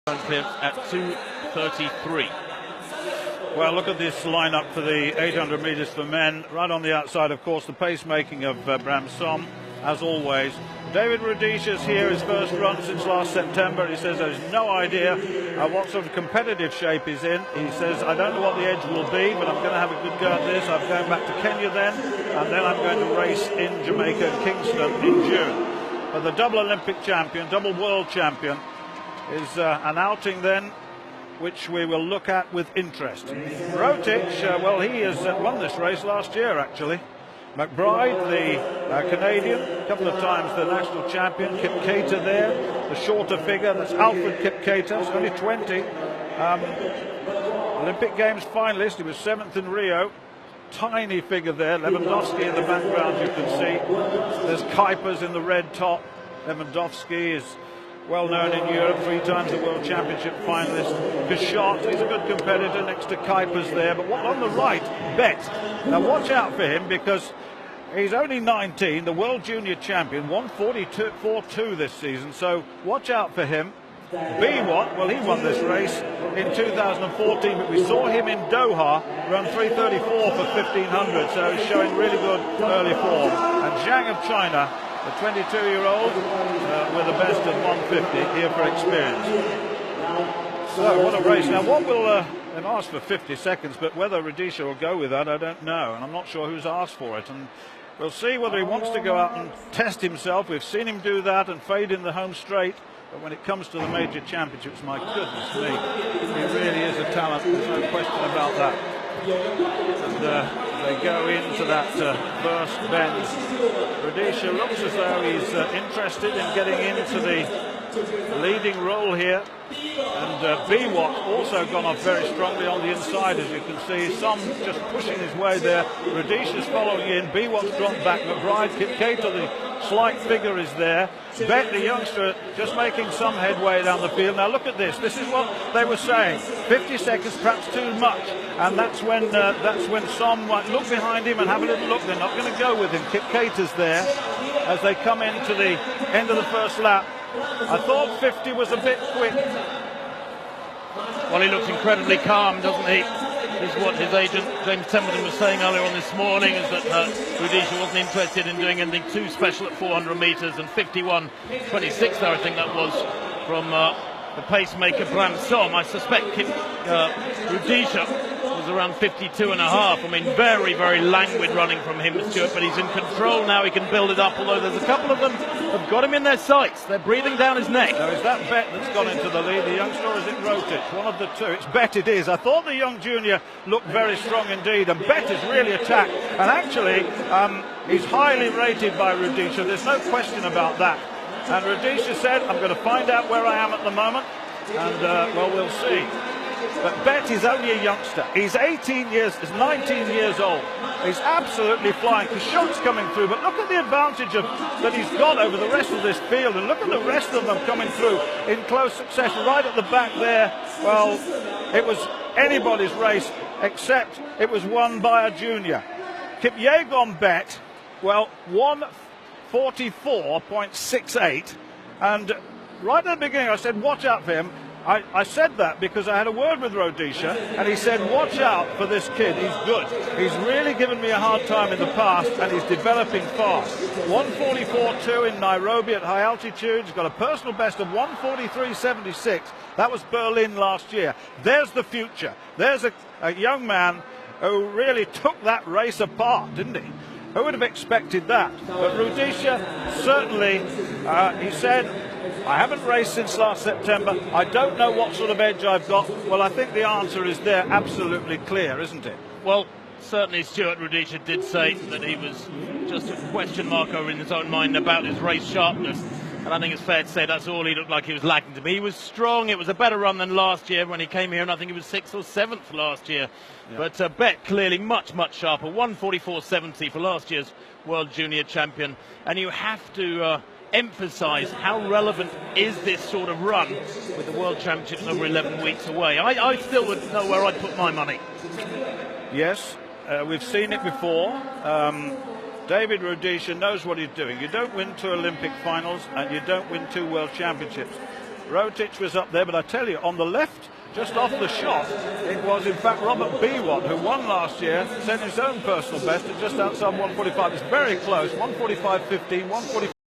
at 2:33. Well, look at this lineup for the 800 metres for men. Right on the outside, of course, the pacemaking of Bram Som, as always. David Rudisha's here, his first run since last September. He says there's no idea what sort of competitive shape he's in. He says, I don't know what the edge will be, but I'm going to have a good go at this. I'm going back to Kenya then, and then I'm going to race in Jamaica and Kingston in June. But the double Olympic champion, double world champion, is an outing then which we will look at with interest. Rotich, well, he has won this race last year, actually. McBride, the Canadian, a couple of times the national champion. Kipketer there, the shorter figure. That's Alfred Kipketer. He's only 20. Olympic Games finalist. He was 7th in Rio. Tiny figure there. Lewandowski in the background, you can see. There's Kuipers in the red top. Lewandowski is well known in Europe, 3 times the World Championship finalist. Gashot, he's a good competitor next to Kuipers there. But on the right, Bet. Now watch out for him because he's only 19, the World Junior Champion, 1:42.42 this season. So watch out for him. Biwott, well, he won this race in 2014, but we saw him in Doha run 3:34 for 1500, so he's showing really good early form. And Zhang of China, the 22-year-old, with the best of 150 here for experience. So what a race. Now what will they've asked for 50 seconds, but whether Rudisha will go with that, I don't know, and I'm not sure who's asked for it. And we'll see whether he wants to go out and test himself. We've seen him do that and fade in the home straight. But when it comes to the major championships, my goodness me, he really is a talent. There's no question about that. And they go into that first bend. Rudisha looks as though he's interested in getting into the leading role here. And Biwott also gone off very strongly on the inside, as you can see. Some just pushing his way there. Rudisha's following in. Biwott's dropped back. McBride, Kipketer, the slight figure is there. Bet, the youngster, just making some headway down the field. Now look at this. This is what they were saying. 50 seconds, perhaps too much. And that's when Som might look behind him and have a little look. They're not going to go with him. Kipketer's there as they come into the end of the first lap. I thought 50 was a bit quick. Well, he looks incredibly calm, doesn't he? This is what his agent, James Templeton, was saying earlier on this morning, is that Rudisha wasn't interested in doing anything too special at 400 metres, and 51.26 there, I think that was, from the pacemaker Bram Som. I suspect Rudisha was around 52.5. I mean, very, very languid running from him, Stuart, but he's in control now. He can build it up, although there's a couple of them have got him in their sights. They're breathing down his neck. Now, is that Bet that's gone into the lead, the youngster, or is it Rotich? One of the two. It's Bet, it is. I thought the young junior looked very strong indeed, and Bet is really attacked. And actually, he's highly rated by Rudisha. There's no question about that. And Rudisha said, I'm going to find out where I am at the moment, and, well, we'll see. But Bet is only a youngster. He's 19 years old. He's absolutely flying. Kashot's coming through, but look at the advantage that he's got over the rest of this field, and look at the rest of them coming through in close succession. Right at the back there, well, it was anybody's race, except it was won by a junior. Kipyegon Bet, well, 1:44.68, and right at the beginning I said, watch out for him. I said that because I had a word with Rudisha, and he said, watch out for this kid, he's good. He's really given me a hard time in the past, and he's developing fast. 1:44.2 in Nairobi at high altitude. He's got a personal best of 1:43.76. That was Berlin last year. There's the future. There's a young man who really took that race apart, didn't he? Who would have expected that? But Rudisha, certainly, he said, I haven't raced since last September. I don't know what sort of edge I've got. Well, I think the answer is there, absolutely clear, isn't it? Well, certainly Stuart, Rudisha did say that he was just a question mark over in his own mind about his race sharpness. And I think it's fair to say that's all he looked like he was lacking to me. He was strong. It was a better run than last year when he came here, and I think he was 6th or 7th last year. Yeah. But Bet clearly much, much sharper. 1:44.70 for last year's World Junior Champion. And you have to emphasise how relevant is this sort of run with the World Championships over 11 weeks away. I still wouldn't know where I'd put my money. Yes, we've seen it before. David Rudisha knows what he's doing. You don't win 2 Olympic finals and you don't win 2 World Championships. Rotich was up there, but I tell you, on the left, just off the shot, it was in fact Robert Biwott, who won last year, set his own personal best at just outside 145. It's very close, 145.15, 145.